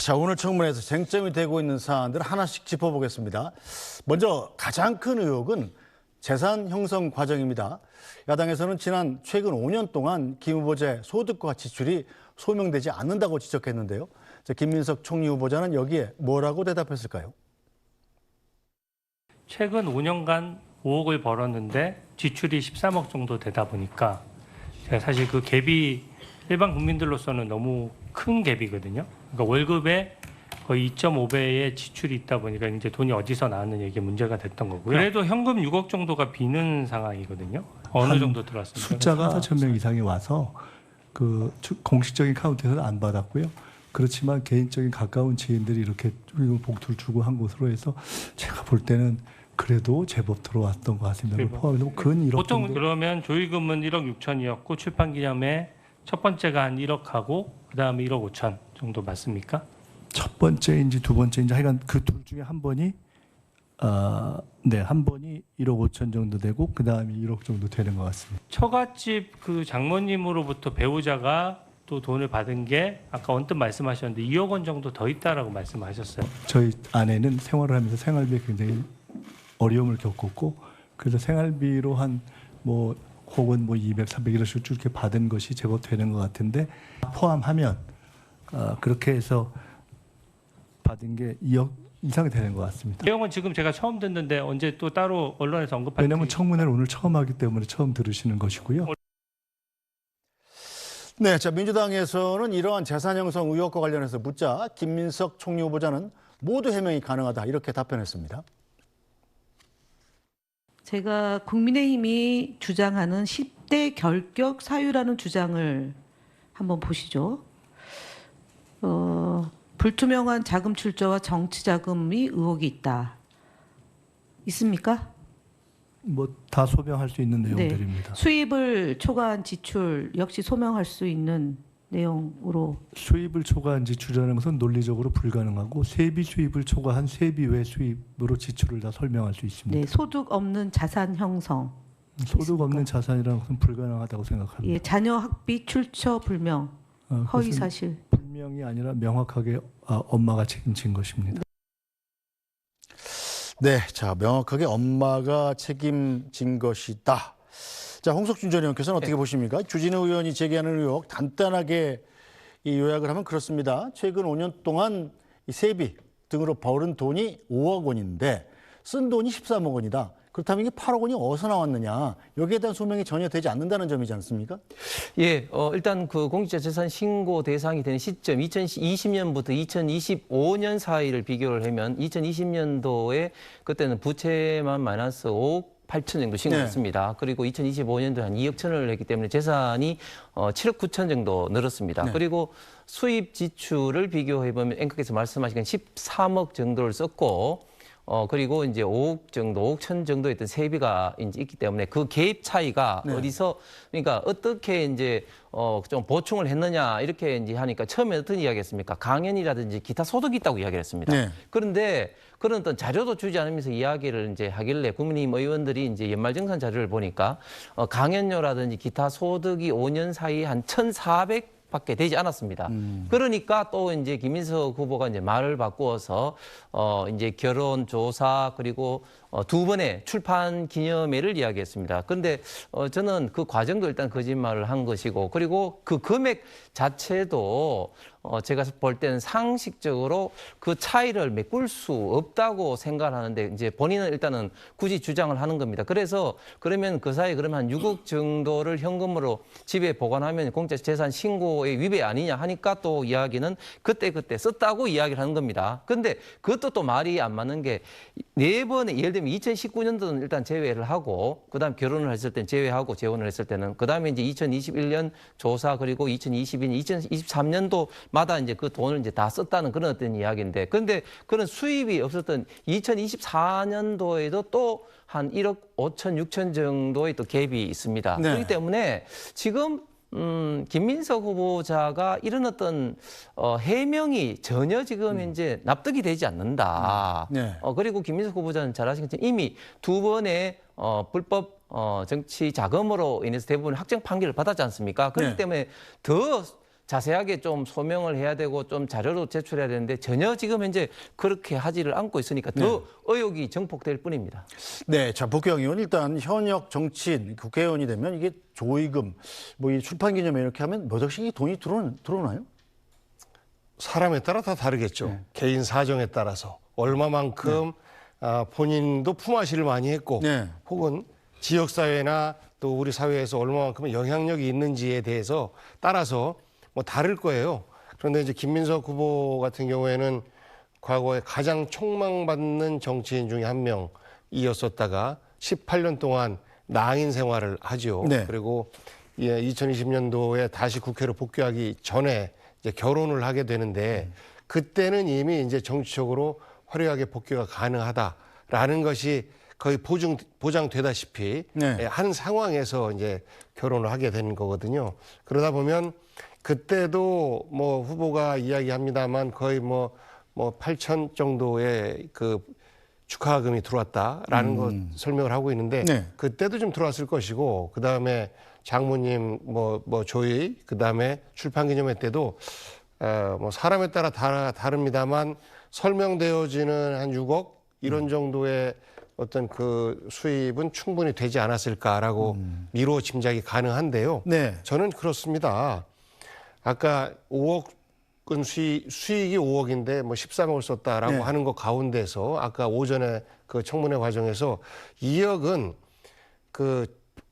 자, 오늘 청문회에서 쟁점이 되고 있는 사안들 하나씩 짚어보겠습니다. 먼저 가장 큰 의혹은 재산 형성 과정입니다. 야당에서는 최근 5년 동안 김 후보자의 소득과 지출이 소명되지 않는다고 지적했는데요. 김민석 총리 후보자는 여기에 뭐라고 대답했을까요? 최근 5년간 5억을 벌었는데 지출이 13억 정도 되다 보니까 제가 사실 그 갭이 일반 국민들로서는 너무 큰 갭이거든요. 그러니까 월급에 거의 2.5배의 지출이 있다 보니까 이제 돈이 어디서 나왔느냐 이게 문제가 됐던 거고요. 그래도 현금 6억 정도가 비는 상황이거든요. 어느 정도 들어왔습니까? 숫자가 4,000명 이상이 와서 그 공식적인 카운트에서는 안 받았고요. 그렇지만 개인적인 가까운 지인들이 이렇게 봉투를 주고 한 것으로 해서 제가 볼 때는 그래도 제법 들어왔던 것 같습니다. 포함해서 근 1억 보통 정도. 그러면 조의금은 1억 6천이었고 출판기념회 첫 번째가 한 1억 하고 그다음에 1억 5천 정도 맞습니까? 첫 번째인지 두 번째인지 하여간 그 둘 중에 한 번이 한 번이 1억 5천 정도 되고 그다음에 1억 정도 되는 것 같습니다. 처갓집 그 장모님으로부터 배우자가 또 돈을 받은 게 아까 언뜻 말씀하셨는데 2억 원 정도 더 있다라고 말씀하셨어요. 저희 아내는 생활을 하면서 생활비에 굉장히 어려움을 겪었고 그래서 생활비로 혹은 200, 300 이런 식으로 이렇게 받은 것이 제법 되는 것 같은데 포함하면 그렇게 해서 받은 게 2억 이상이 되는 것 같습니다. 내용은 지금 제가 처음 듣는데 언제 또 따로 언론에서 언급할 왜냐하면 청문회를 오늘 처음 하기 때문에 처음 들으시는 것이고요. 네, 자, 민주당에서는 이러한 재산 형성 의혹과 관련해서 묻자 김민석 총리 후보자는 모두 해명이 가능하다 이렇게 답변했습니다. 제가 국민의힘이 주장하는 10대 결격 사유라는 주장을 한번 보시죠. 불투명한 자금 출처와 정치 자금이 의혹이 있다. 있습니까? 다 소명할 수 있는 네. 내용들입니다. 수입을 초과한 지출 역시 소명할 수 있는 내용으로. 수입을 초과한 지출이라는 것은 논리적으로 불가능하고 세비 수입을 초과한 세비 외 수입으로 지출을 다 설명할 수 있습니다. 네, 소득 없는 자산 형성. 소득 없는 자산이라는 것은 불가능하다고 생각합니다. 예, 자녀 학비 출처 불명, 허위 사실. 불명이 아니라 명확하게 엄마가 책임진 것입니다. 네, 자, 명확하게 엄마가 책임진 것이다. 자, 홍석준 전 의원께서는 어떻게 보십니까? 주진우 의원이 제기하는 의혹 간단하게 이 요약을 하면 그렇습니다. 최근 5년 동안 이 세비 등으로 벌은 돈이 5억 원인데 쓴 돈이 13억 원이다. 그렇다면 이게 8억 원이 어디서 나왔느냐? 여기에 대한 소명이 전혀 되지 않는다는 점이지 않습니까? 예, 일단 그 공직자재산 신고 대상이 되는 시점 2020년부터 2025년 사이를 비교를 하면 2020년도에 그때는 부채만 마이너스 5억 8천 정도 신고했습니다. 네. 그리고 2025년도에 한 2억 천을 했기 때문에 재산이 7억 9천 정도 늘었습니다. 네. 그리고 수입 지출을 비교해보면 앵커께서 말씀하신 13억 정도를 썼고 그리고 이제 5억 정도, 5억 천 정도의 어떤 세비가 이제 있기 때문에 그 갭 차이가 네. 어디서, 그러니까 어떻게 이제 좀 보충을 했느냐 이렇게 이제 하니까 처음에 어떤 이야기 했습니까? 강연이라든지 기타 소득이 있다고 이야기를 했습니다. 네. 그런데 그런 어떤 자료도 주지 않으면서 이야기를 이제 하길래 국민의힘 의원들이 이제 연말정산 자료를 보니까 강연료라든지 기타 소득이 5년 사이에 한 1,400 밖에 되지 않았습니다. 그러니까 또 이제 김민석 후보가 이제 말을 바꾸어서 이제 결혼 조사 그리고 두 번의 출판 기념회를 이야기했습니다. 그런데 저는 그 과정도 일단 거짓말을 한 것이고 그리고 그 금액 자체도 제가 볼 때는 상식적으로 그 차이를 메꿀 수 없다고 생각을 하는데 이제 본인은 일단은 굳이 주장을 하는 겁니다. 그래서 그러면 그 사이에 그러면 한 6억 정도를 현금으로 집에 보관하면 공직자재산 신고의 위배 아니냐 하니까 또 이야기는 그때 썼다고 이야기를 하는 겁니다. 그런데 그것도 또 말이 안 맞는 게 네 번에 예를 들면 2019년도는 일단 제외를 하고 그다음 결혼을 했을 때는 제외하고 재혼을 했을 때는 그다음에 이제 2021년 조사 그리고 2022년, 2023년도마다 이제 그 돈을 이제 다 썼다는 그런 어떤 이야기인데 그런데 그런 수입이 없었던 2024년도에도 또 한 1억 5천, 6천 정도의 또 갭이 있습니다. 네. 그렇기 때문에 지금 김민석 후보자가 이런 어떤 해명이 전혀 지금 이제 납득이 되지 않는다. 네. 그리고 김민석 후보자는 잘 아시겠지만 이미 두 번의 불법 정치 자금으로 인해서 대부분 확정 판결을 받았지 않습니까? 그렇기 네. 때문에 더 자세하게 좀 소명을 해야 되고 좀 자료로 제출해야 되는데 전혀 지금 현재 그렇게 하지를 않고 있으니까 더 의혹이 증폭될 뿐입니다. 네, 자 복경 의원 일단 현역 정치인 국회의원이 되면 이게 조의금, 뭐 이 출판 기념회 이렇게 하면 몇 억씩 돈이 들어오나요? 사람에 따라 다 다르겠죠. 개인 사정에 따라서 얼마만큼 본인도 품앗이를 많이 했고 네. 혹은 지역사회나 또 우리 사회에서 얼마만큼 영향력이 있는지에 대해서 따라서 뭐 다를 거예요. 그런데 이제 김민석 후보 같은 경우에는 과거에 가장 촉망받는 정치인 중에 한 명이었었다가 18년 동안 낭인 생활을 하죠. 네. 그리고 2020년도에 다시 국회로 복귀하기 전에 이제 결혼을 하게 되는데 그때는 이미 이제 정치적으로 화려하게 복귀가 가능하다라는 것이 거의 보장되다시피 네. 한 상황에서 이제 결혼을 하게 되는 거거든요. 그러다 보면 그때도 뭐 후보가 이야기합니다만 거의 뭐 8천 정도의 그 축하금이 들어왔다라는 것 설명을 하고 있는데 네. 그때도 좀 들어왔을 것이고 그 다음에 장모님 뭐 조의 그 다음에 출판기념회 때도 뭐 사람에 따라 다릅니다만 설명되어지는 한 6억 이런 정도의 어떤 그 수입은 충분히 되지 않았을까라고 미루어 짐작이 가능한데요. 네. 저는 그렇습니다. 아까 5억은 수익이 5억인데 뭐 13억을 썼다라고 네. 하는 것 가운데서 아까 오전에 그 청문회 과정에서 2억은 그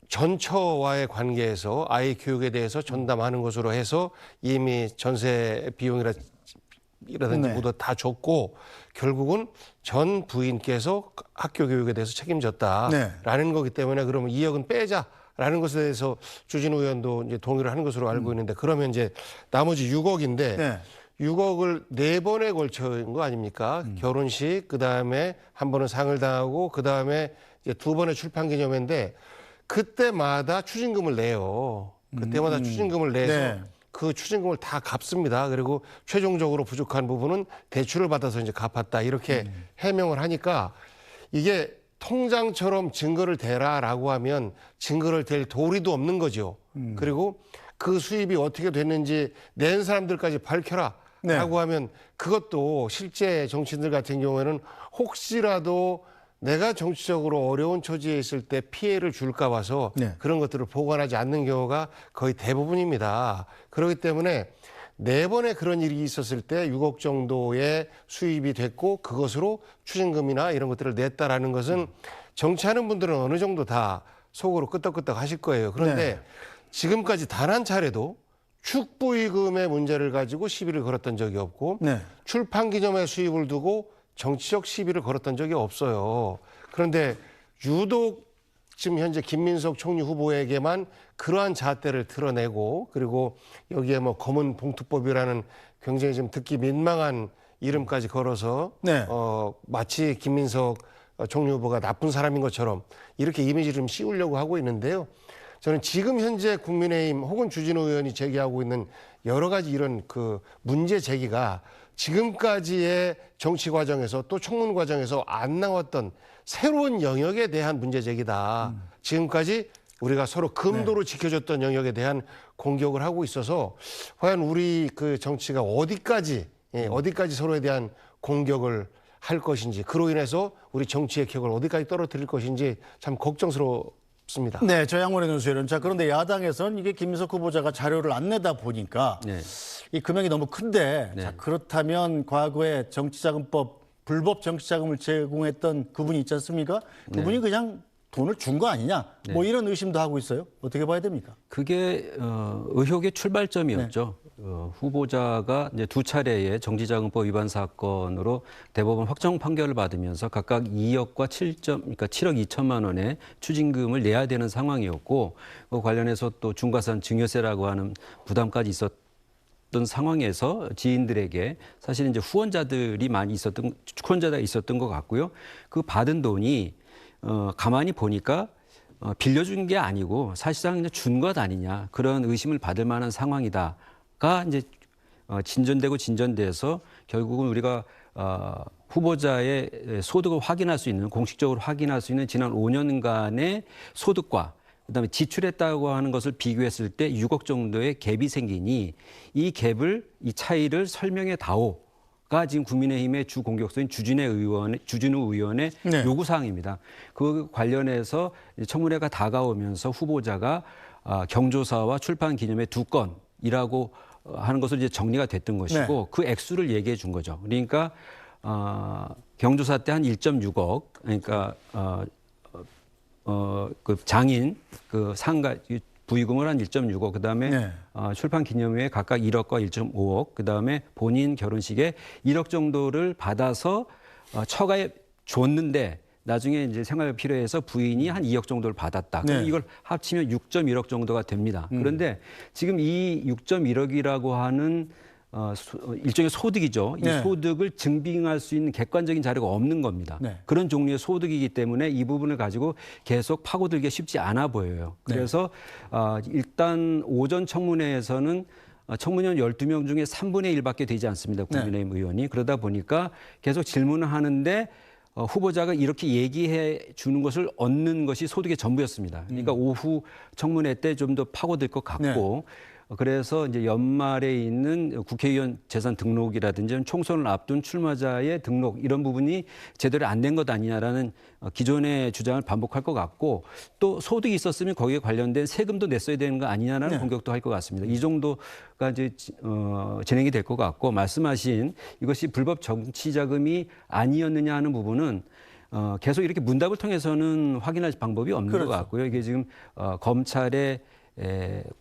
전처와의 관계에서 아이 교육에 대해서 전담하는 것으로 해서 이미 전세 비용이라든지 네. 모두 다 줬고 결국은 전 부인께서 학교 교육에 대해서 책임졌다라는 거기 때문에 그러면 2억은 빼자라는 것에 대해서 주진우 의원도 이제 동의를 하는 것으로 알고 있는데 그러면 이제 나머지 6억인데 네. 6억을 4번에 걸쳐인 거 아닙니까? 결혼식 그다음에 한 번은 상을 당하고 그다음에 이제 2번의 출판 기념회인데 그때마다 추징금을 내요. 그때마다 추징금을 내서 네. 그 추징금을 다 갚습니다. 그리고 최종적으로 부족한 부분은 대출을 받아서 이제 갚았다. 이렇게 해명을 하니까 이게 통장처럼 증거를 대라라고 하면 증거를 댈 도리도 없는 거죠. 그리고 그 수입이 어떻게 됐는지 낸 사람들까지 밝혀라. 네. 라고 하면 그것도 실제 정치인들 같은 경우에는 혹시라도 내가 정치적으로 어려운 처지에 있을 때 피해를 줄까 봐서 네. 그런 것들을 보관하지 않는 경우가 거의 대부분입니다. 그렇기 때문에 4번의 그런 일이 있었을 때 6억 정도의 수입이 됐고 그것으로 추징금이나 이런 것들을 냈다라는 것은 정치하는 분들은 어느 정도 다 속으로 끄떡끄떡 하실 거예요. 그런데 네. 지금까지 단 한 차례도 축부의금의 문제를 가지고 시비를 걸었던 적이 없고 네. 출판기념회 수입을 두고 정치적 시비를 걸었던 적이 없어요. 그런데 유독 지금 현재 김민석 총리 후보에게만 그러한 잣대를 드러내고 그리고 여기에 뭐 검은 봉투법이라는 굉장히 좀 듣기 민망한 이름까지 걸어서 네. 마치 김민석 총리 후보가 나쁜 사람인 것처럼 이렇게 이미지를 좀 씌우려고 하고 있는데요. 저는 지금 현재 국민의힘 혹은 주진우 의원이 제기하고 있는 여러 가지 이런 그 문제 제기가 지금까지의 정치 과정에서 또 청문 과정에서 안 나왔던 새로운 영역에 대한 문제 제기다. 지금까지 우리가 서로 금도로 지켜줬던 영역에 대한 공격을 하고 있어서 과연 우리 그 정치가 어디까지 서로에 대한 공격을 할 것인지 그로 인해서 우리 정치의 격을 어디까지 떨어뜨릴 것인지 참 걱정스럽습니다. 네, 저 양원의 논수열은 자 그런데 야당에선 이게 김민석 후보자가 자료를 안 내다 보니까 네. 이 금액이 너무 큰데 네. 자, 그렇다면 과거에 정치자금법 불법 정치자금을 제공했던 그분이 있지 않습니까? 그분이 그냥 돈을 준 거 아니냐? 뭐 이런 의심도 하고 있어요. 어떻게 봐야 됩니까? 그게 의혹의 출발점이었죠. 후보자가 이제 두 차례의 정치자금법 위반 사건으로 대법원 확정 판결을 받으면서 각각 2억과 7억 2천만 원의 추징금을 내야 되는 상황이었고 그 관련해서 또 중과산 증여세라고 하는 부담까지 있었던 상황에서 지인들에게 사실 이제 후원자들이 있었던 것 같고요. 그 받은 돈이 가만히 보니까 빌려준 게 아니고 사실상 이제 준 것 아니냐 그런 의심을 받을 만한 상황이다가 이제 진전되고 진전돼서 결국은 우리가 후보자의 소득을 확인할 수 있는 공식적으로 확인할 수 있는 지난 5년간의 소득과 그다음에 지출했다고 하는 것을 비교했을 때 6억 정도의 갭이 생기니 이 갭을 이 차이를 설명해 다오가 지금 국민의힘의 주 공격수인 주진우 의원의 네. 요구 사항입니다. 그 관련해서 청문회가 다가오면서 후보자가 경조사와 출판 기념회 2건이라고 하는 것을 이제 정리가 됐던 것이고 그 액수를 얘기해 준 거죠. 그러니까 경조사 때 한 1.6억, 그러니까 그 장인 그 상가 부의금을 한 1.6억, 그다음에 네. 출판 기념회에 각각 1억과 1.5억, 그다음에 본인 결혼식에 1억 정도를 받아서 처가에 줬는데 나중에 이제 생활비 필요해서 부인이 한 2억 정도를 받았다. 그럼 네. 이걸 합치면 6.1억 정도가 됩니다. 그런데 지금 이 6.1억이라고 하는 일종의 소득이죠. 네. 이 소득을 증빙할 수 있는 객관적인 자료가 없는 겁니다. 네. 그런 종류의 소득이기 때문에 이 부분을 가지고 계속 파고들기 쉽지 않아 보여요. 그래서 일단 오전 청문회에서는 청문위원 12명 중에 3분의 1밖에 되지 않습니다. 국민의힘 의원이. 그러다 보니까 계속 질문을 하는데 후보자가 이렇게 얘기해 주는 것을 얻는 것이 소득의 전부였습니다. 그러니까 오후 청문회 때 좀 더 파고들 것 같고 그래서 이제 연말에 있는 국회의원 재산 등록이라든지 총선을 앞둔 출마자의 등록 이런 부분이 제대로 안 된 것 아니냐라는 기존의 주장을 반복할 것 같고 또 소득이 있었으면 거기에 관련된 세금도 냈어야 되는 거 아니냐라는 공격도 할 것 같습니다. 이 정도가 이제 진행이 될 것 같고 말씀하신 이것이 불법 정치 자금이 아니었느냐 하는 부분은 계속 이렇게 문답을 통해서는 확인할 방법이 없는 것 같고요. 이게 지금 검찰의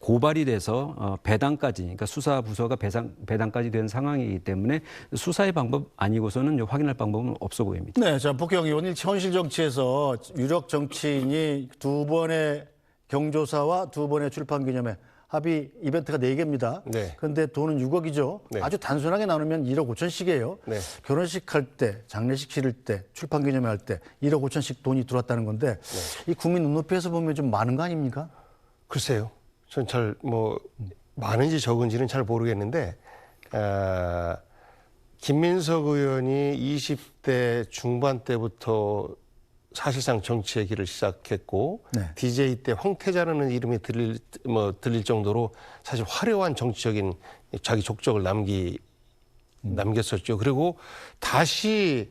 고발이 돼서 배당까지, 그러니까 수사 부서가 배당까지 된 상황이기 때문에 수사의 방법 아니고서는 확인할 방법은 없어 보입니다. 네, 자 복경 의원, 현실 정치에서 유력 정치인이 2번의 경조사와 2번의 출판 기념회 합의 이벤트가 4개입니다. 네. 그런데 돈은 6억이죠. 네. 아주 단순하게 나누면 1억 5천씩이에요. 네. 결혼식 할 때, 장례식 치를 때, 출판 기념회 할 때 1억 5천씩 돈이 들어왔다는 건데 이 국민 눈높이에서 보면 좀 많은 거 아닙니까? 글쎄요. 전 잘 많은지 적은지는 잘 모르겠는데 김민석 의원이 20대 중반 때부터 사실상 정치의 길을 시작했고 DJ 때 황태자라는 이름이 들릴 정도로 사실 화려한 정치적인 자기 족적을 남겼었죠. 그리고 다시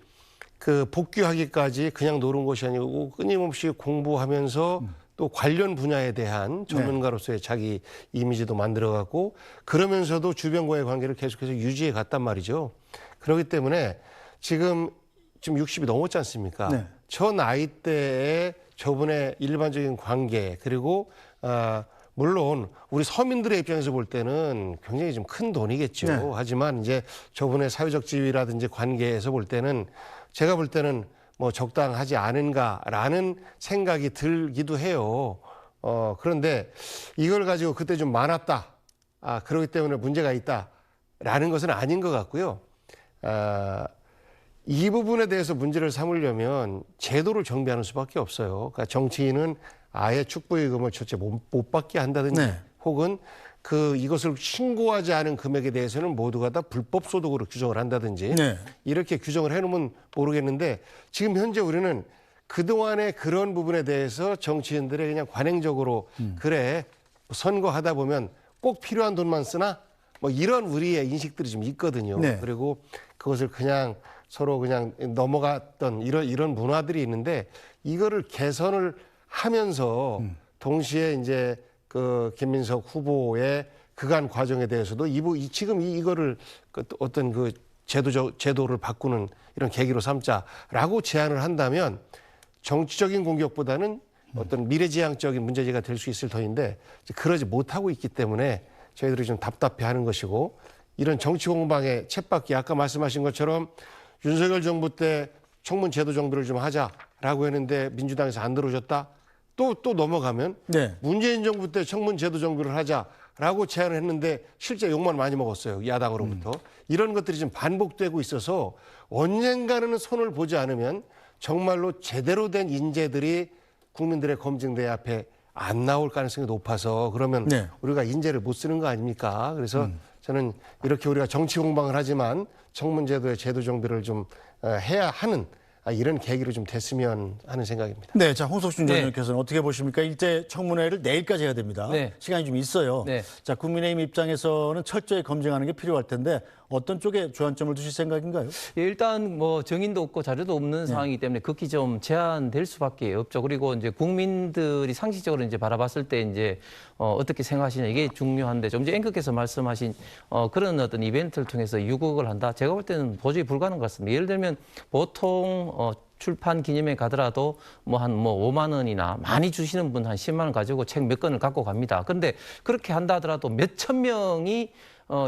그 복귀하기까지 그냥 노는 것이 아니고 끊임없이 공부하면서 또 관련 분야에 대한 전문가로서의 자기 이미지도 만들어갔고 그러면서도 주변과의 관계를 계속해서 유지해 갔단 말이죠. 그렇기 때문에 지금 60이 넘었지 않습니까? 네. 저 나이 때의 저분의 일반적인 관계 그리고 물론 우리 서민들의 입장에서 볼 때는 굉장히 좀 큰 돈이겠죠. 네. 하지만 이제 저분의 사회적 지위라든지 관계에서 볼 때는 제가 볼 때는 뭐 적당하지 않은가라는 생각이 들기도 해요. 그런데 이걸 가지고 그때 좀 많았다. 그렇기 때문에 문제가 있다라는 것은 아닌 것 같고요. 이 부분에 대해서 문제를 삼으려면 제도를 정비하는 수밖에 없어요. 그러니까 정치인은 아예 축부의금을 첫째 못 받게 한다든지 혹은 이것을 신고하지 않은 금액에 대해서는 모두가 다 불법 소득으로 규정을 한다든지 이렇게 규정을 해놓으면 모르겠는데 지금 현재 우리는 그동안의 그런 부분에 대해서 정치인들의 그냥 관행적으로 그래 선거하다 보면 꼭 필요한 돈만 쓰나 뭐 이런 우리의 인식들이 좀 있거든요. 그리고 그것을 그냥 서로 그냥 넘어갔던 이런 문화들이 있는데 이거를 개선을 하면서 동시에 이제 그 김민석 후보의 그간 과정에 대해서도 지금 이거를 어떤 그 제도를 바꾸는 이런 계기로 삼자라고 제안을 한다면 정치적인 공격보다는 어떤 미래지향적인 문제제기가 될 수 있을 터인데 그러지 못하고 있기 때문에 저희들이 좀 답답해하는 것이고 이런 정치 공방의 쳇바퀴 아까 말씀하신 것처럼 윤석열 정부 때 청문 제도 정비를 좀 하자라고 했는데 민주당에서 안 들어줬다. 또 넘어가면 문재인 정부 때 청문 제도 정비를 하자라고 제안을 했는데 실제 욕만 많이 먹었어요. 야당으로부터. 이런 것들이 좀 반복되고 있어서 언젠가는 손을 보지 않으면 정말로 제대로 된 인재들이 국민들의 검증대 앞에 안 나올 가능성이 높아서 그러면 우리가 인재를 못 쓰는 거 아닙니까? 그래서 저는 이렇게 우리가 정치 공방을 하지만 청문 제도의 제도 정비를 좀 해야 하는 이런 계기로 좀 됐으면 하는 생각입니다. 네, 자 홍석준 전 네. 의원께서는 어떻게 보십니까? 일제 청문회를 내일까지 해야 됩니다. 네. 시간이 좀 있어요. 네. 자 국민의힘 입장에서는 철저히 검증하는 게 필요할 텐데 어떤 쪽에 주안점을 두실 생각인가요? 예, 일단 뭐 증인도 없고 자료도 없는 상황이기 때문에 극히 좀 제한될 수밖에 없죠. 그리고 이제 국민들이 상식적으로 이제 바라봤을 때 이제 어떻게 생각하시냐 이게 중요한데 좀 이제 앵커께서 말씀하신 그런 어떤 이벤트를 통해서 유곡을 한다. 제가 볼 때는 도저히 불가능한 것 같습니다. 예를 들면 보통 출판 기념회 가더라도 뭐 한 5만 원이나 많이 주시는 분 한 10만 원 가지고 책 몇 권을 갖고 갑니다. 그런데 그렇게 한다 하더라도 몇천 명이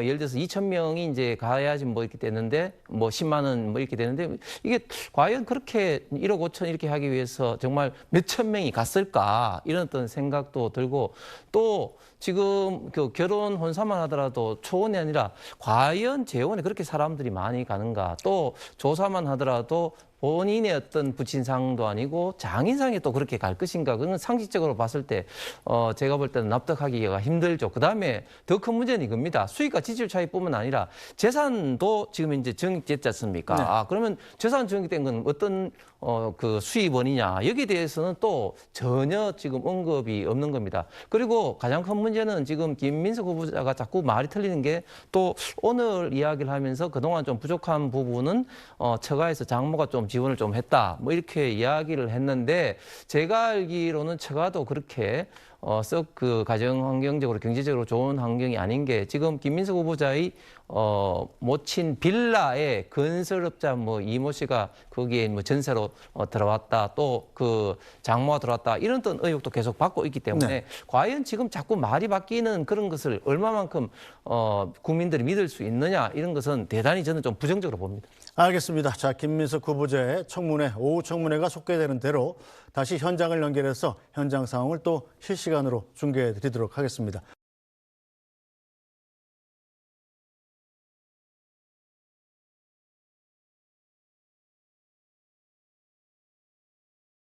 예를 들어서 2천 명이 이제 가야지 뭐 이렇게 되는데 뭐 10만 원 뭐 이렇게 되는데 이게 과연 그렇게 1억 5천 이렇게 하기 위해서 정말 몇천 명이 갔을까 이런 어떤 생각도 들고 또 지금 그 결혼 혼사만 하더라도 초원이 아니라 과연 재혼에 그렇게 사람들이 많이 가는가 또 조사만 하더라도 본인의 어떤 부친상도 아니고 장인상에 또 그렇게 갈 것인가 그건 상식적으로 봤을 때 제가 볼 때는 납득하기가 힘들죠. 그다음에 더 큰 문제는 이겁니다. 수익과 지출 차이뿐만 아니라 재산도 지금 이제 정액됐지 않습니까? 네. 그러면 재산 정액된 건 어떤 그 수입원이냐 여기에 대해서는 또 전혀 지금 언급이 없는 겁니다. 그리고 가장 큰 문제는 지금 김민석 후보자가 자꾸 말이 틀리는 게 또 오늘 이야기를 하면서 그동안 좀 부족한 부분은 처가에서 장모가 좀 지원을 좀 했다 뭐 이렇게 이야기를 했는데 제가 알기로는 처가도 그렇게 썩 그 가정 환경적으로 경제적으로 좋은 환경이 아닌 게 지금 김민석 후보자의 모친 빌라에 건설업자 뭐 이모 씨가 거기에 뭐 전세로 들어왔다 또 그 장모가 들어왔다 이런 어떤 의혹도 계속 받고 있기 때문에 네. 과연 지금 자꾸 말이 바뀌는 그런 것을 얼마만큼 국민들이 믿을 수 있느냐 이런 것은 대단히 저는 좀 부정적으로 봅니다. 알겠습니다. 자 김민석 후보자의 청문회 오후 청문회가 속개되는 대로 다시 현장을 연결해서 현장 상황을 또 실시간으로 중계해 드리도록 하겠습니다.